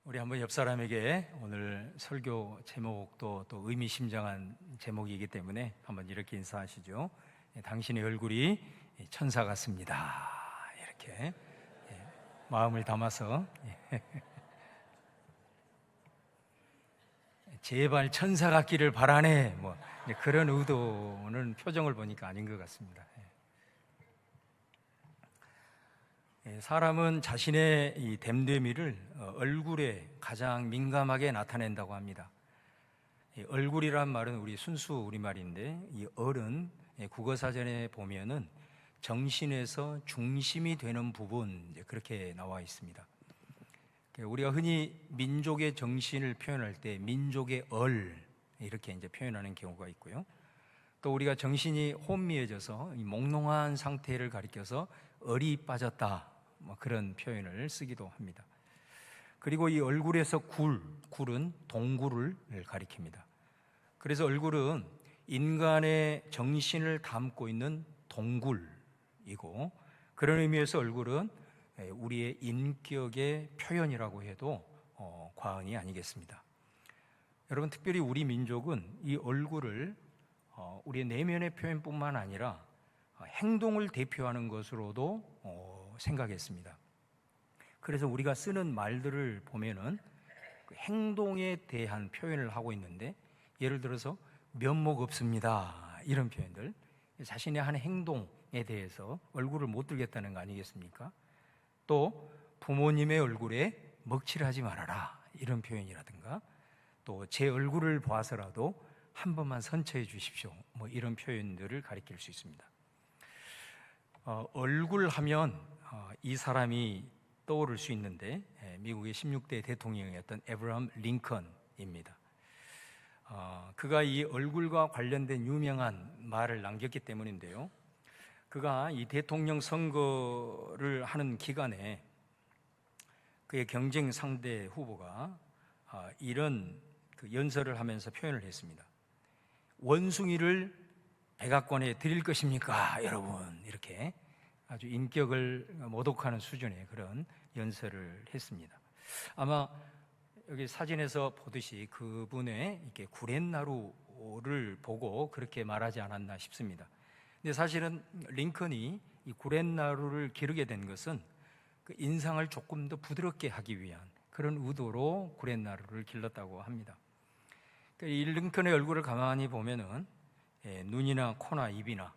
우리 한번 옆 사람에게 오늘 설교 제목도 또 의미심장한 제목이기 때문에 한번 이렇게 인사하시죠. 당신의 얼굴이 천사 같습니다. 이렇게 마음을 담아서 제발 천사 같기를 바라네. 뭐 그런 의도는 표정을 보니까 아닌 것 같습니다. 사람은 자신의 이 됨됨이를 얼굴에 가장 민감하게 나타낸다고 합니다. 얼굴이란 말은 우리 순수 우리말인데 이 얼은 국어사전에 보면은 정신에서 중심이 되는 부분, 그렇게 나와 있습니다. 우리가 흔히 민족의 정신을 표현할 때 민족의 얼 이렇게 이제 표현하는 경우가 있고요. 또 우리가 정신이 혼미해져서 이 몽롱한 상태를 가리켜서 얼이 빠졌다, 뭐 그런 표현을 쓰기도 합니다. 그리고 이 얼굴에서 굴은 동굴을 가리킵니다. 그래서 얼굴은 인간의 정신을 담고 있는 동굴이고, 그런 의미에서 얼굴은 우리의 인격의 표현이라고 해도 과언이 아니겠습니다. 여러분, 특별히 우리 민족은 이 얼굴을 우리의 내면의 표현뿐만 아니라 행동을 대표하는 것으로도 생각했습니다. 그래서 우리가 쓰는 말들을 보면은 행동에 대한 표현을 하고 있는데, 예를 들어서 면목 없습니다, 이런 표현들, 자신의 한 행동에 대해서 얼굴을 못 들겠다는 거 아니겠습니까? 또 부모님의 얼굴에 먹칠하지 말아라, 이런 표현이라든가, 또 제 얼굴을 봐서라도 한 번만 선처해 주십시오, 뭐 이런 표현들을 가리킬 수 있습니다. 얼굴 하면 이 사람이 떠오를 수 있는데, 미국의 16대 대통령이었던 에브라함 링컨입니다. 그가 이 얼굴과 관련된 유명한 말을 남겼기 때문인데요, 그가 이 대통령 선거를 하는 기간에 그의 경쟁 상대 후보가 이런 그 연설을 하면서 표현을 했습니다. 원숭이를 백악관에 드릴 것입니까, 여러분? 이렇게 아주 인격을 모독하는 수준의 그런 연설을 했습니다. 아마 여기 사진에서 보듯이 그분의 이렇게 구렛나루를 보고 그렇게 말하지 않았나 싶습니다. 근데 사실은 링컨이 이 구렛나루를 기르게 된 것은 그 인상을 조금 더 부드럽게 하기 위한 그런 의도로 구렛나루를 길렀다고 합니다. 이 링컨의 얼굴을 가만히 보면은 눈이나 코나 입이나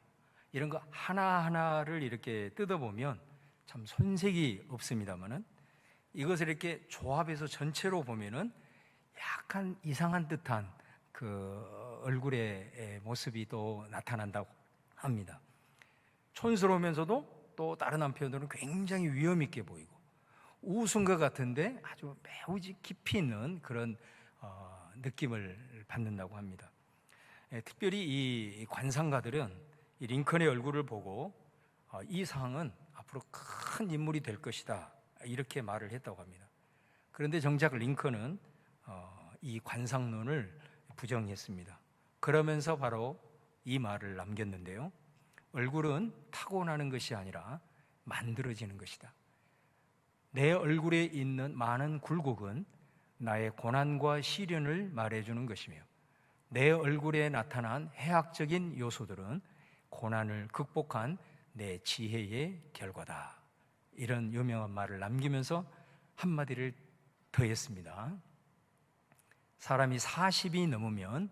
이런 거 하나하나를 이렇게 뜯어보면 참 손색이 없습니다만은, 이것을 이렇게 조합해서 전체로 보면은 약간 이상한 듯한 그 얼굴의 모습이 또 나타난다고 합니다. 촌스러우면서도 또 다른 한편으로는 굉장히 위험 있게 보이고, 웃은 것 같은데 아주 매우 깊이 있는 그런 느낌을 받는다고 합니다. 특별히 이 관상가들은 이 링컨의 얼굴을 보고 이 상은 앞으로 큰 인물이 될 것이다, 이렇게 말을 했다고 합니다. 그런데 정작 링컨은 이 관상론을 부정했습니다. 그러면서 바로 이 말을 남겼는데요, 얼굴은 타고나는 것이 아니라 만들어지는 것이다. 내 얼굴에 있는 많은 굴곡은 나의 고난과 시련을 말해주는 것이며, 내 얼굴에 나타난 해학적인 요소들은 고난을 극복한 내 지혜의 결과다. 이런 유명한 말을 남기면서 한마디를 더했습니다. 사람이 40이 넘으면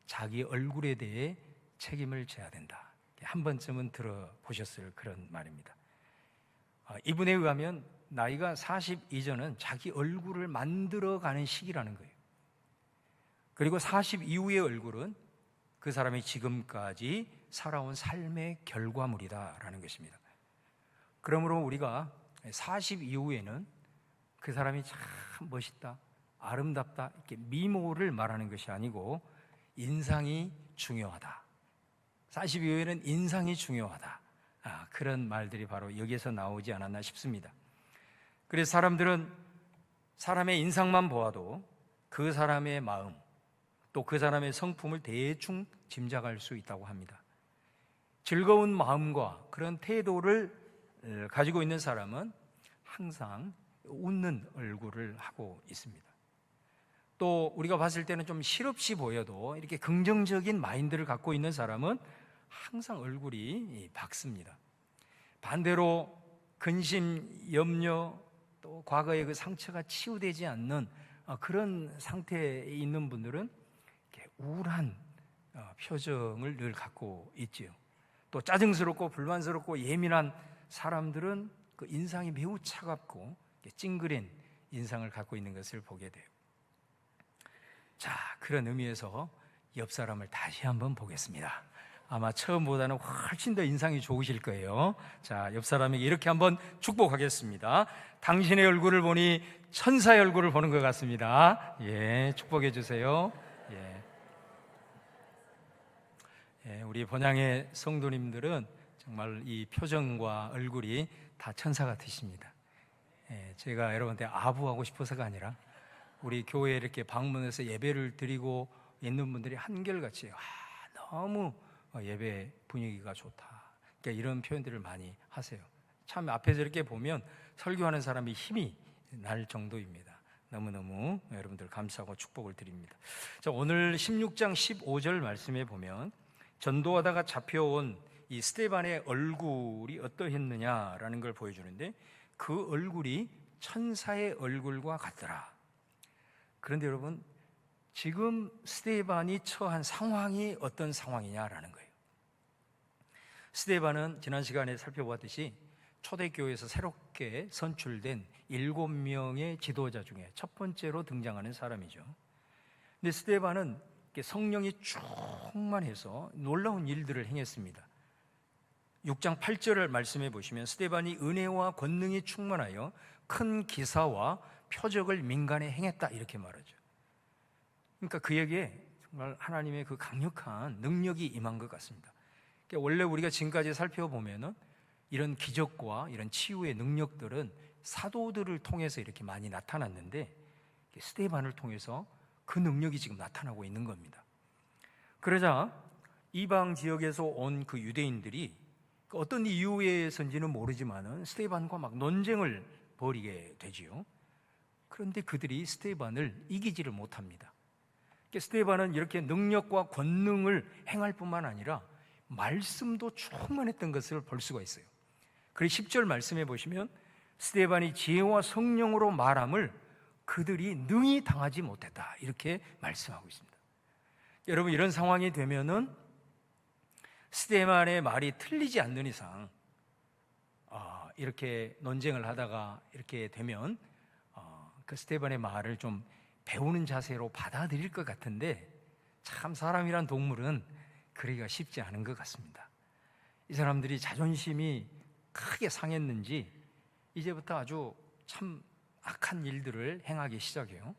자기 얼굴에 대해 책임을 져야 된다. 한 번쯤은 들어보셨을 그런 말입니다. 이분에 의하면 나이가 40 이전은 자기 얼굴을 만들어가는 시기라는 거예요. 그리고 40 이후의 얼굴은 그 사람이 지금까지 살아온 삶의 결과물이다라는 것입니다. 그러므로 우리가 40 이후에는 그 사람이 참 멋있다, 아름답다, 이렇게 미모를 말하는 것이 아니고 인상이 중요하다, 40 이후에는 인상이 중요하다, 그런 말들이 바로 여기에서 나오지 않았나 싶습니다. 그래서 사람들은 사람의 인상만 보아도 그 사람의 마음, 또 그 사람의 성품을 대충 짐작할 수 있다고 합니다. 즐거운 마음과 그런 태도를 가지고 있는 사람은 항상 웃는 얼굴을 하고 있습니다. 또 우리가 봤을 때는 좀 실없이 보여도 이렇게 긍정적인 마인드를 갖고 있는 사람은 항상 얼굴이 밝습니다. 반대로 근심, 염려, 또 과거의 그 상처가 치유되지 않는 그런 상태에 있는 분들은 이렇게 우울한 표정을 늘 갖고 있지요. 또 짜증스럽고 불만스럽고 예민한 사람들은 그 인상이 매우 차갑고 찡그린 인상을 갖고 있는 것을 보게 돼요. 자, 그런 의미에서 옆 사람을 다시 한번 보겠습니다. 아마 처음보다는 훨씬 더 인상이 좋으실 거예요. 자, 옆 사람에게 이렇게 한번 축복하겠습니다. 당신의 얼굴을 보니 천사의 얼굴을 보는 것 같습니다. 예, 축복해 주세요. 우리 본향의 성도님들은 정말 이 표정과 얼굴이 다 천사 같으십니다. 제가 여러분한테 아부하고 싶어서가 아니라 우리 교회에 이렇게 방문해서 예배를 드리고 있는 분들이 한결같이 너무 예배 분위기가 좋다, 그러니까 이런 표현들을 많이 하세요. 참 앞에서 이렇게 보면 설교하는 사람이 힘이 날 정도입니다. 너무너무 여러분들 감사하고 축복을 드립니다. 자, 오늘 16장 15절 말씀에 보면 전도하다가 잡혀온 이 스데반의 얼굴이 어떠했느냐라는 걸 보여주는데, 그 얼굴이 천사의 얼굴과 같더라. 그런데 여러분, 지금 스데반이 처한 상황이 어떤 상황이냐라는 거예요. 스데반은 지난 시간에 살펴보았듯이 초대교회에서 새롭게 선출된 7명의 지도자 중에 첫 번째로 등장하는 사람이죠. 근데 스데반은 성령이 충만해서 놀라운 일들을 행했습니다. 6장 8절을 말씀해 보시면 스데반이 은혜와 권능이 충만하여 큰 기사와 표적을 민간에 행했다, 이렇게 말하죠. 그러니까 그에게 정말 하나님의 그 강력한 능력이 임한 것 같습니다. 그러니까 원래 우리가 지금까지 살펴보면은 이런 기적과 이런 치유의 능력들은 사도들을 통해서 이렇게 많이 나타났는데, 스데반을 통해서 그 능력이 지금 나타나고 있는 겁니다. 그러자 이방 지역에서 온 그 유대인들이 어떤 이유에서인지는 모르지만은 스데반과 막 논쟁을 벌이게 되지요. 그런데 그들이 스데반을 이기지를 못합니다. 스데반은 이렇게 능력과 권능을 행할 뿐만 아니라 말씀도 충만했던 것을 볼 수가 있어요. 그래서 10절 말씀해 보시면 스데반이 지혜와 성령으로 말함을 그들이 능히 당하지 못했다, 이렇게 말씀하고 있습니다. 여러분, 이런 상황이 되면은 스데반의 말이 틀리지 않는 이상 이렇게 논쟁을 하다가 이렇게 되면 그 스데반의 말을 좀 배우는 자세로 받아들일 것 같은데, 참 사람이란 동물은 그러기가 쉽지 않은 것 같습니다. 이 사람들이 자존심이 크게 상했는지 이제부터 아주 참 악한 일들을 행하기 시작해요.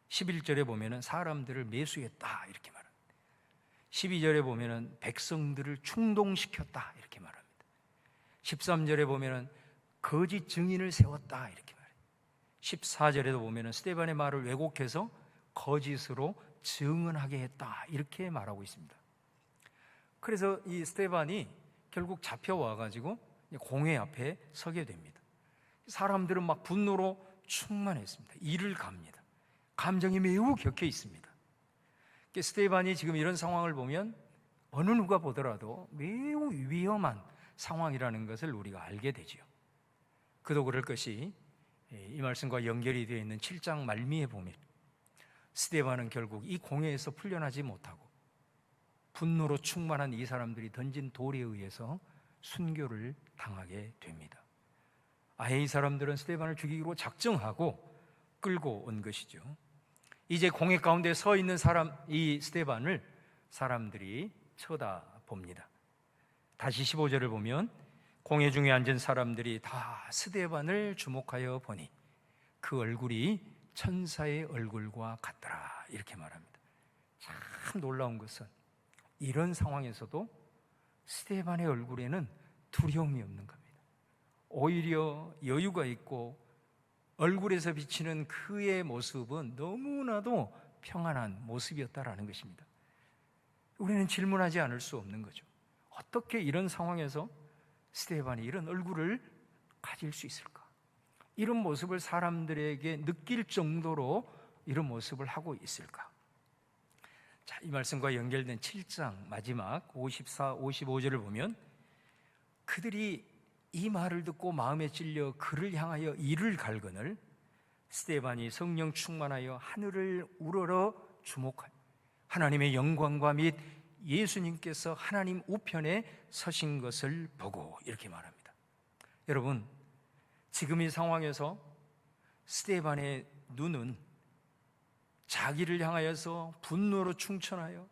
11절에 보면은 사람들을 매수했다, 이렇게 말합니다. 12절에 보면은 백성들을 충동시켰다, 이렇게 말합니다. 13절에 보면은 거짓 증인을 세웠다, 이렇게 말합니다. 14절에도 보면은 스데반의 말을 왜곡해서 거짓으로 증언하게 했다, 이렇게 말하고 있습니다. 그래서 이 스데반이 결국 잡혀와 가지고 공회 앞에 서게 됩니다. 사람들은 막 분노로 충만했습니다. 이를 갑니다. 감정이 매우 격해 있습니다. 스데반이 지금 이런 상황을 보면 어느 누가 보더라도 매우 위험한 상황이라는 것을 우리가 알게 되지요. 그도 그럴 것이 이 말씀과 연결이 되어 있는 7장 말미에 보면 스데반은 결국 이 공회에서 풀려나지 못하고 분노로 충만한 이 사람들이 던진 돌에 의해서 순교를 당하게 됩니다. 아예 이 사람들은 스데반을 죽이기로 작정하고 끌고 온 것이죠. 이제 공회 가운데 서 있는 이 스데반을 사람들이 쳐다봅니다. 다시 15절을 보면 공회 중에 앉은 사람들이 다 스데반을 주목하여 보니 그 얼굴이 천사의 얼굴과 같더라, 이렇게 말합니다. 참 놀라운 것은 이런 상황에서도 스데반의 얼굴에는 두려움이 없는 겁니다. 오히려 여유가 있고 얼굴에서 비치는 그의 모습은 너무나도 평안한 모습이었다라는 것입니다. 우리는 질문하지 않을 수 없는 거죠. 어떻게 이런 상황에서 스데반이 이런 얼굴을 가질 수 있을까? 이런 모습을 사람들에게 느낄 정도로 이런 모습을 하고 있을까? 자, 이 말씀과 연결된 7장 마지막 54, 55절을 보면 그들이 이 말을 듣고 마음에 찔려 그를 향하여 이를 갈거늘 스데반이 성령 충만하여 하늘을 우러러 주목하여 하나님의 영광과 및 예수님께서 하나님 우편에 서신 것을 보고 이렇게 말합니다. 여러분, 지금 이 상황에서 스데반의 눈은 자기를 향하여서 분노로 충천하여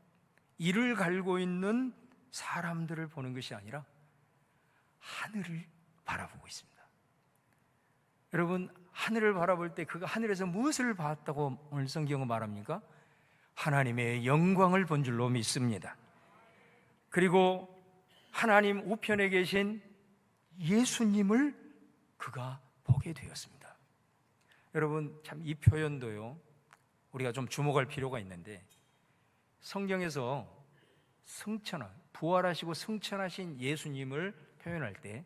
이를 갈고 있는 사람들을 보는 것이 아니라 하늘을 바라보고 있습니다. 여러분, 하늘을 바라볼 때 그가 하늘에서 무엇을 봤다고 오늘 성경은 말합니까? 하나님의 영광을 본 줄로 믿습니다. 그리고 하나님 우편에 계신 예수님을 그가 보게 되었습니다. 여러분, 참 이 표현도요, 우리가 좀 주목할 필요가 있는데, 성경에서 부활하시고 승천하신 예수님을 표현할 때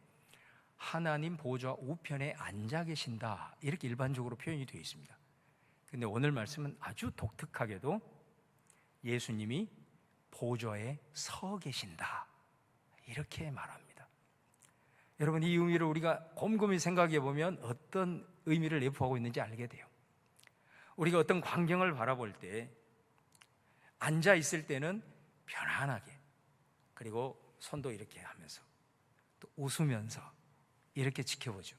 하나님 보좌 우편에 앉아 계신다, 이렇게 일반적으로 표현이 되어 있습니다. 그런데 오늘 말씀은 아주 독특하게도 예수님이 보좌에 서 계신다, 이렇게 말합니다. 여러분, 이 의미를 우리가 곰곰이 생각해 보면 어떤 의미를 내포하고 있는지 알게 돼요. 우리가 어떤 광경을 바라볼 때 앉아 있을 때는 편안하게, 그리고 손도 이렇게 하면서 또 웃으면서 이렇게 지켜보죠.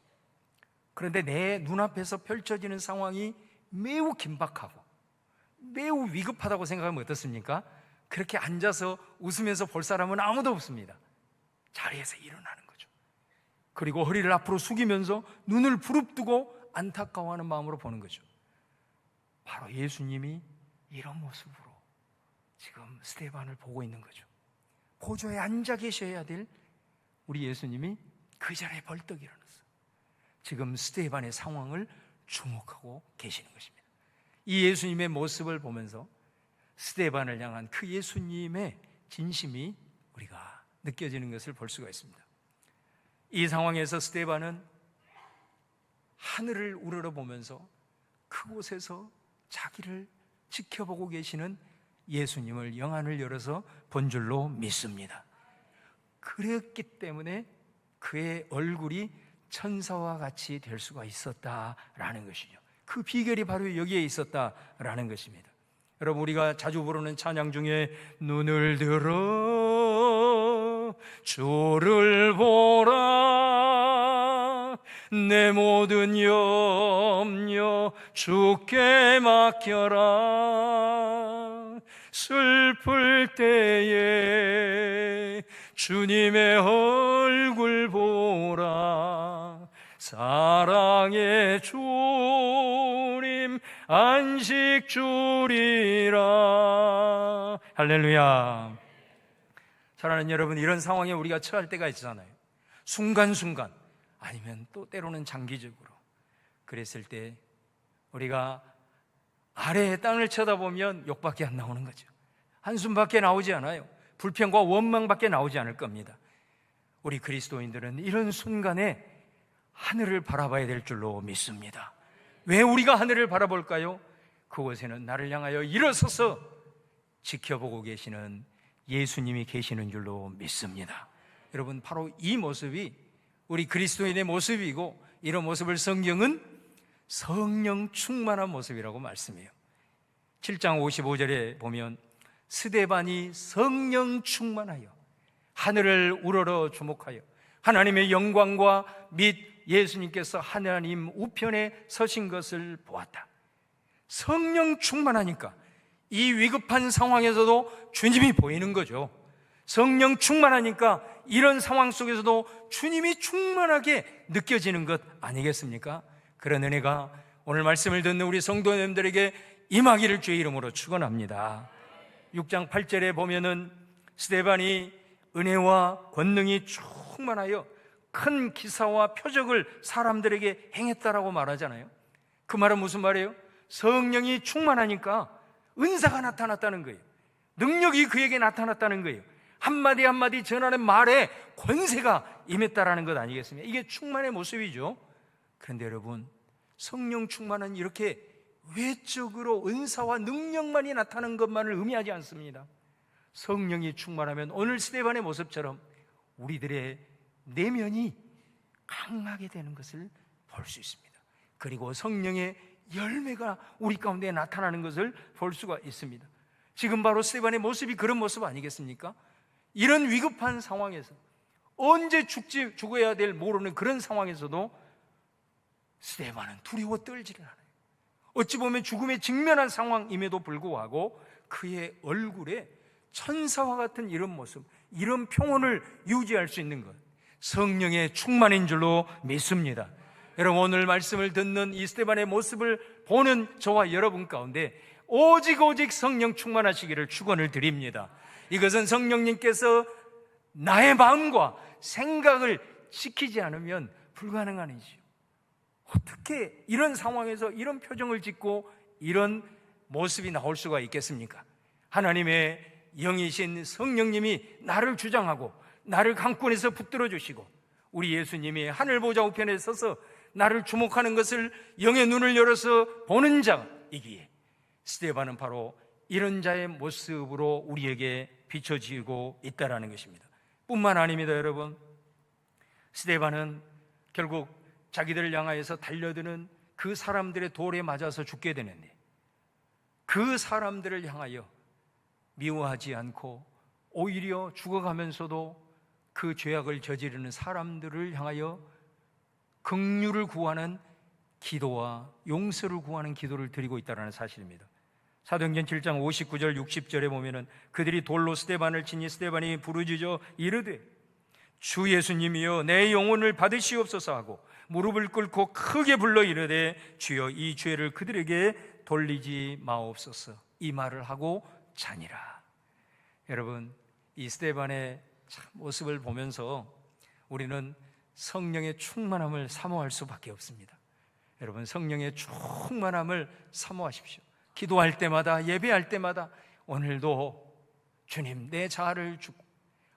그런데 내 눈앞에서 펼쳐지는 상황이 매우 긴박하고 매우 위급하다고 생각하면 어떻습니까? 그렇게 앉아서 웃으면서 볼 사람은 아무도 없습니다. 자리에서 일어나는 거죠. 그리고 허리를 앞으로 숙이면서 눈을 부릅뜨고 안타까워하는 마음으로 보는 거죠. 바로 예수님이 이런 모습으로 지금 스데반을 보고 있는 거죠. 보좌에 앉아 계셔야 될 우리 예수님이 그 자리에 벌떡 일어났어요. 지금 스데반의 상황을 주목하고 계시는 것입니다. 이 예수님의 모습을 보면서 스데반을 향한 그 예수님의 진심이 우리가 느껴지는 것을 볼 수가 있습니다. 이 상황에서 스데반은 하늘을 우러러보면서 그곳에서 자기를 지켜보고 계시는 예수님을 영안을 열어서 본 줄로 믿습니다. 그랬기 때문에 그의 얼굴이 천사와 같이 될 수가 있었다라는 것이죠. 그 비결이 바로 여기에 있었다라는 것입니다. 여러분, 우리가 자주 부르는 찬양 중에 눈을 들어 주를 보라, 내 모든 염려 주께 맡겨라, 슬플 때에 주님의 얼굴 보라, 사랑의 주님 안식 주리라. 할렐루야. 사랑하는 여러분, 이런 상황에 우리가 처할 때가 있잖아요. 순간순간, 아니면 또 때로는 장기적으로. 그랬을 때 우리가 아래의 땅을 쳐다보면 욕밖에 안 나오는 거죠. 한숨밖에 나오지 않아요. 불평과 원망밖에 나오지 않을 겁니다. 우리 그리스도인들은 이런 순간에 하늘을 바라봐야 될 줄로 믿습니다. 왜 우리가 하늘을 바라볼까요? 그곳에는 나를 향하여 일어서서 지켜보고 계시는 예수님이 계시는 줄로 믿습니다. 여러분, 바로 이 모습이 우리 그리스도인의 모습이고, 이런 모습을 성경은 성령 충만한 모습이라고 말씀해요. 7장 55절에 보면 스데반이 성령 충만하여 하늘을 우러러 주목하여 하나님의 영광과 및 예수님께서 하나님 우편에 서신 것을 보았다. 성령 충만하니까 이 위급한 상황에서도 주님이 보이는 거죠. 성령 충만하니까 이런 상황 속에서도 주님이 충만하게 느껴지는 것 아니겠습니까? 그런 은혜가 오늘 말씀을 듣는 우리 성도님들에게 임하기를 주의 이름으로 축원합니다. 6장 8절에 보면은 스데반이 은혜와 권능이 충만하여 큰 기사와 표적을 사람들에게 행했다라고 말하잖아요. 그 말은 무슨 말이에요? 성령이 충만하니까 은사가 나타났다는 거예요. 능력이 그에게 나타났다는 거예요. 한마디 한마디 전하는 말에 권세가 임했다라는 것 아니겠습니까? 이게 충만의 모습이죠. 그런데 여러분, 성령 충만은 이렇게 외적으로 은사와 능력만이 나타나는 것만을 의미하지 않습니다. 성령이 충만하면 오늘 스데반의 모습처럼 우리들의 내면이 강하게 되는 것을 볼 수 있습니다. 그리고 성령의 열매가 우리 가운데 나타나는 것을 볼 수가 있습니다. 지금 바로 스데반의 모습이 그런 모습 아니겠습니까? 이런 위급한 상황에서, 언제 죽어야 될 모르는 그런 상황에서도 스데반은 두려워 떨지를 않아요. 어찌 보면 죽음에 직면한 상황임에도 불구하고 그의 얼굴에 천사와 같은 이런 모습, 이런 평온을 유지할 수 있는 것, 성령의 충만인 줄로 믿습니다. 여러분, 오늘 말씀을 듣는 이 스데반의 모습을 보는 저와 여러분 가운데 오직 성령 충만하시기를 축원을 드립니다. 이것은 성령님께서 나의 마음과 생각을 지키지 않으면 불가능한 일이죠. 어떻게 이런 상황에서 이런 표정을 짓고 이런 모습이 나올 수가 있겠습니까? 하나님의 영이신 성령님이 나를 주장하고 나를 강권에서 붙들어 주시고 우리 예수님이 하늘 보좌 우편에 서서 나를 주목하는 것을 영의 눈을 열어서 보는 자이기에 스데반은 바로 이런 자의 모습으로 우리에게 비춰지고 있다는 것입니다. 뿐만 아닙니다. 여러분, 스데반은 결국 자기들을 향하여서 달려드는 그 사람들의 돌에 맞아서 죽게 되는데, 그 사람들을 향하여 미워하지 않고 오히려 죽어가면서도 그 죄악을 저지르는 사람들을 향하여 긍휼을 구하는 기도와 용서를 구하는 기도를 드리고 있다는 사실입니다. 사도행전 7장 59절 60절에 보면은 그들이 돌로 스데반을 치니 스데반이 부르짖어 이르되 주 예수님이여 내 영혼을 받으시옵소서 하고 무릎을 꿇고 크게 불러 이르되 주여 이 죄를 그들에게 돌리지 마옵소서, 이 말을 하고 자니라. 여러분, 이 스데반의 모습을 보면서 우리는 성령의 충만함을 사모할 수밖에 없습니다. 여러분, 성령의 충만함을 사모하십시오. 기도할 때마다, 예배할 때마다 오늘도 주님 내 자아를 주고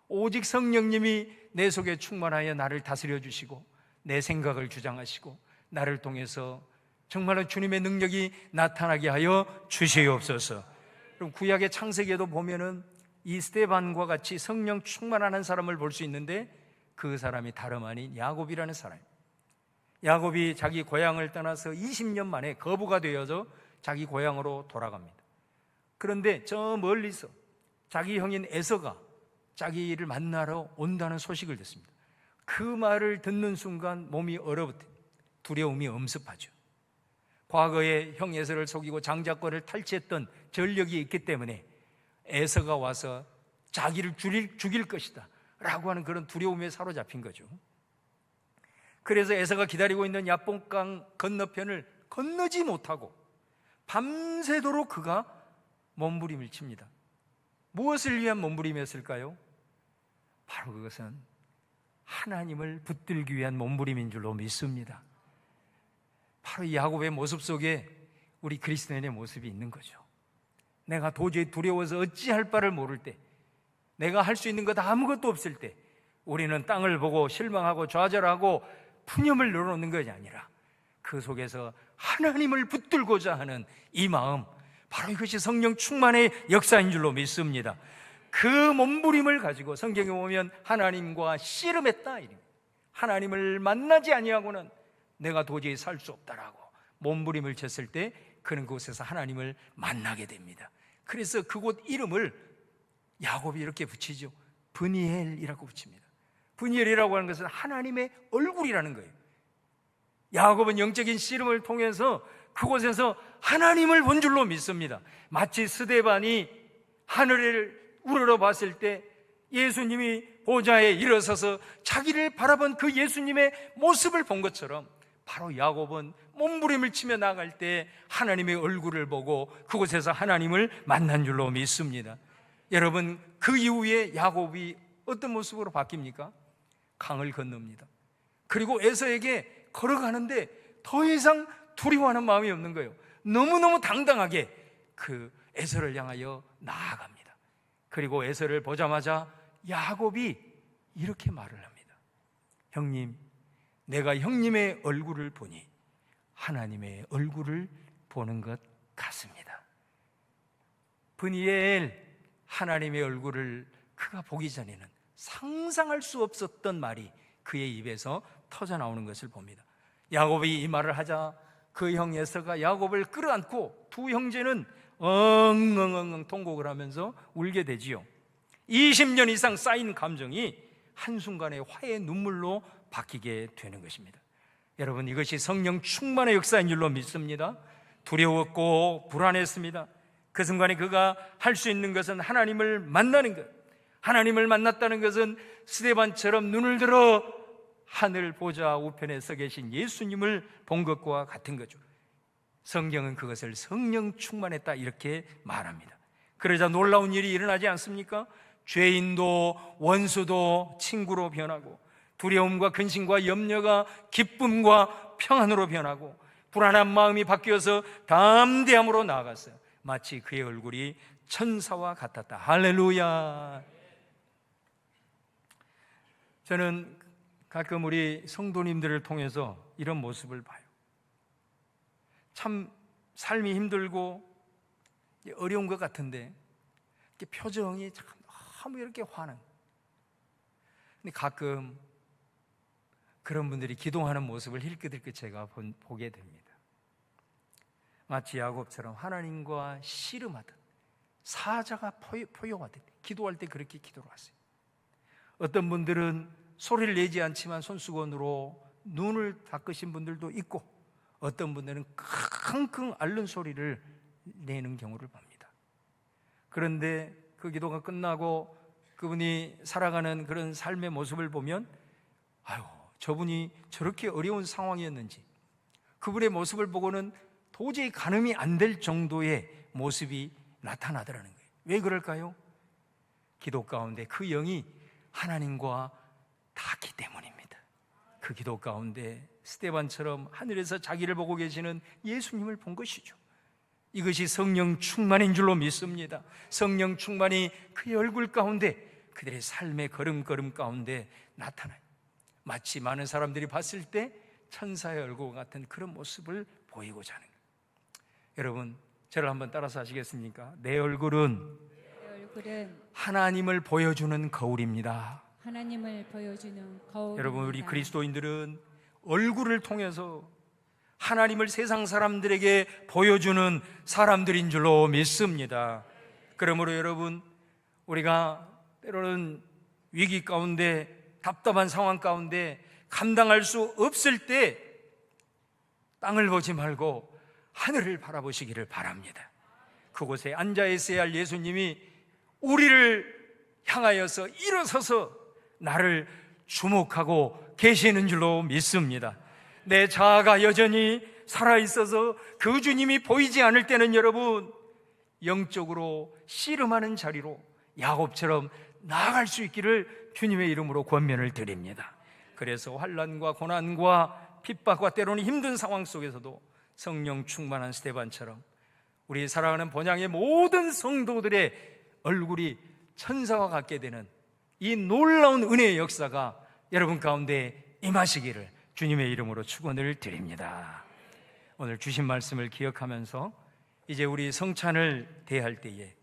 오직 성령님이 내 속에 충만하여 나를 다스려 주시고 내 생각을 주장하시고 나를 통해서 정말로 주님의 능력이 나타나게 하여 주시옵소서. 그럼 구약의 창세기에도 보면은 이 스데반과 같이 성령 충만한 사람을 볼 수 있는데 그 사람이 다름 아닌 야곱이라는 사람입니다. 야곱이 자기 고향을 떠나서 20년 만에 거부가 되어서 자기 고향으로 돌아갑니다. 그런데 저 멀리서 자기 형인 에서가 자기를 만나러 온다는 소식을 듣습니다. 그 말을 듣는 순간 몸이 얼어붙어 두려움이 엄습하죠. 과거에 형 에서를 속이고 장자권을 탈취했던 전력이 있기 때문에 에서가 와서 자기를 죽일 것이다 라고 하는 그런 두려움에 사로잡힌 거죠. 그래서 에서가 기다리고 있는 야복강 건너편을 건너지 못하고 밤새도록 그가 몸부림을 칩니다. 무엇을 위한 몸부림이었을까요? 바로 그것은 하나님을 붙들기 위한 몸부림인 줄로 믿습니다. 바로 이 야곱의 모습 속에 우리 그리스도인의 모습이 있는 거죠. 내가 도저히 두려워서 어찌할 바를 모를 때, 내가 할 수 있는 것 아무것도 없을 때 우리는 땅을 보고 실망하고 좌절하고 푸념을 늘어놓는 것이 아니라 그 속에서 하나님을 붙들고자 하는 이 마음, 바로 이것이 성령 충만의 역사인 줄로 믿습니다. 그 몸부림을 가지고 성경에 보면 하나님과 씨름했다, 하나님을 만나지 아니하고는 내가 도저히 살 수 없다라고 몸부림을 쳤을 때 그는 그곳에서 하나님을 만나게 됩니다. 그래서 그곳 이름을 야곱이 이렇게 붙이죠. 브니엘이라고 붙입니다. 브니엘이라고 하는 것은 하나님의 얼굴이라는 거예요. 야곱은 영적인 씨름을 통해서 그곳에서 하나님을 본 줄로 믿습니다. 마치 스데반이 하늘을 우러러 봤을 때 예수님이 보좌에 일어서서 자기를 바라본 그 예수님의 모습을 본 것처럼 바로 야곱은 몸부림을 치며 나갈 때 하나님의 얼굴을 보고 그곳에서 하나님을 만난 줄로 믿습니다. 여러분, 그 이후에 야곱이 어떤 모습으로 바뀝니까? 강을 건넙니다. 그리고 에서에게 걸어가는데 더 이상 두려워하는 마음이 없는 거예요. 너무너무 당당하게 그 에서를 향하여 나아갑니다. 그리고 에서를 보자마자 야곱이 이렇게 말을 합니다. 형님, 내가 형님의 얼굴을 보니 하나님의 얼굴을 보는 것 같습니다. 브니엘, 하나님의 얼굴을 그가 보기 전에는 상상할 수 없었던 말이 그의 입에서 터져 나오는 것을 봅니다. 야곱이 이 말을 하자 그 형 에서가 야곱을 끌어안고 두 형제는 엉엉엉 통곡을 하면서 울게 되지요. 20년 이상 쌓인 감정이 한순간에 화의 눈물로 바뀌게 되는 것입니다. 여러분, 이것이 성령 충만의 역사인 줄로 믿습니다. 두려웠고 불안했습니다. 그 순간에 그가 할 수 있는 것은 하나님을 만나는 것. 하나님을 만났다는 것은 스데반처럼 눈을 들어 하늘 보좌 우편에 서 계신 예수님을 본 것과 같은 거죠. 성경은 그것을 성령 충만했다 이렇게 말합니다. 그러자 놀라운 일이 일어나지 않습니까? 죄인도 원수도 친구로 변하고, 두려움과 근심과 염려가 기쁨과 평안으로 변하고, 불안한 마음이 바뀌어서 담대함으로 나아갔어요. 마치 그의 얼굴이 천사와 같았다. 할렐루야. 저는 가끔 우리 성도님들을 통해서 이런 모습을 봐요. 참 삶이 힘들고 어려운 것 같은데 이렇게 표정이 참 너무 이렇게 화는. 근데 가끔 그런 분들이 기도하는 모습을 힐끗힐끗 제가 보게 됩니다. 마치 야곱처럼 하나님과 씨름하듯, 사자가 포효하듯 기도할 때 그렇게 기도를 하세요. 어떤 분들은 소리를 내지 않지만 손수건으로 눈을 닦으신 분들도 있고, 어떤 분들은 킁킁 앓는 소리를 내는 경우를 봅니다. 그런데 그 기도가 끝나고 그분이 살아가는 그런 삶의 모습을 보면, 아유, 저분이 저렇게 어려운 상황이었는지, 그분의 모습을 보고는 도저히 가늠이 안 될 정도의 모습이 나타나더라는 거예요. 왜 그럴까요? 기도 가운데 그 영이 하나님과 닿기 때문입니다. 그 기도 가운데 스데반처럼 하늘에서 자기를 보고 계시는 예수님을 본 것이죠. 이것이 성령 충만인 줄로 믿습니다. 성령 충만이 그의 얼굴 가운데, 그들의 삶의 걸음걸음 가운데 나타나요. 마치 많은 사람들이 봤을 때 천사의 얼굴 같은 그런 모습을 보이고자 하는 거예요. 여러분, 저를 한번 따라서 하시겠습니까? 내 얼굴은 하나님을 보여주는 거울입니다. 하나님을 보여주는 거울입니다. 여러분, 우리 그리스도인들은 얼굴을 통해서 하나님을 세상 사람들에게 보여주는 사람들인 줄로 믿습니다. 그러므로 여러분, 우리가 때로는 위기 가운데, 답답한 상황 가운데 감당할 수 없을 때 땅을 보지 말고 하늘을 바라보시기를 바랍니다. 그곳에 앉아 있어야 할 예수님이 우리를 향하여서 일어서서 나를 주목하고 계시는 줄로 믿습니다. 내 자아가 여전히 살아있어서 그 주님이 보이지 않을 때는 여러분, 영적으로 씨름하는 자리로 야곱처럼 나아갈 수 있기를 주님의 이름으로 권면을 드립니다. 그래서 환난과 고난과 핍박과 때로는 힘든 상황 속에서도 성령 충만한 스데반처럼 우리 사랑하는 본향의 모든 성도들의 얼굴이 천사와 같게 되는 이 놀라운 은혜의 역사가 여러분 가운데 임하시기를 주님의 이름으로 축원을 드립니다. 오늘 주신 말씀을 기억하면서 이제 우리 성찬을 대할 때에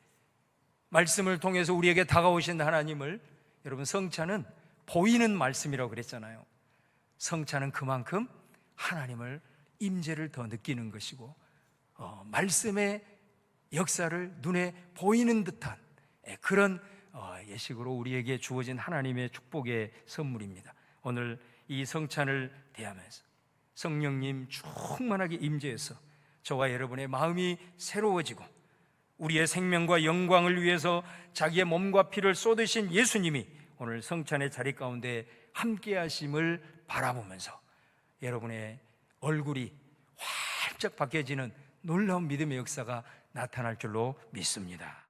말씀을 통해서 우리에게 다가오신 하나님을, 여러분, 성찬은 보이는 말씀이라고 그랬잖아요. 성찬은 그만큼 하나님을, 임재를 더 느끼는 것이고, 말씀의 역사를 눈에 보이는 듯한 그런 예식으로 우리에게 주어진 하나님의 축복의 선물입니다. 오늘 이 성찬을 대하면서 성령님 충만하게 임재해서 저와 여러분의 마음이 새로워지고, 우리의 생명과 영광을 위해서 자기의 몸과 피를 쏟으신 예수님이 오늘 성찬의 자리 가운데 함께 하심을 바라보면서 여러분의 얼굴이 활짝 바뀌어지는 놀라운 믿음의 역사가 나타날 줄로 믿습니다.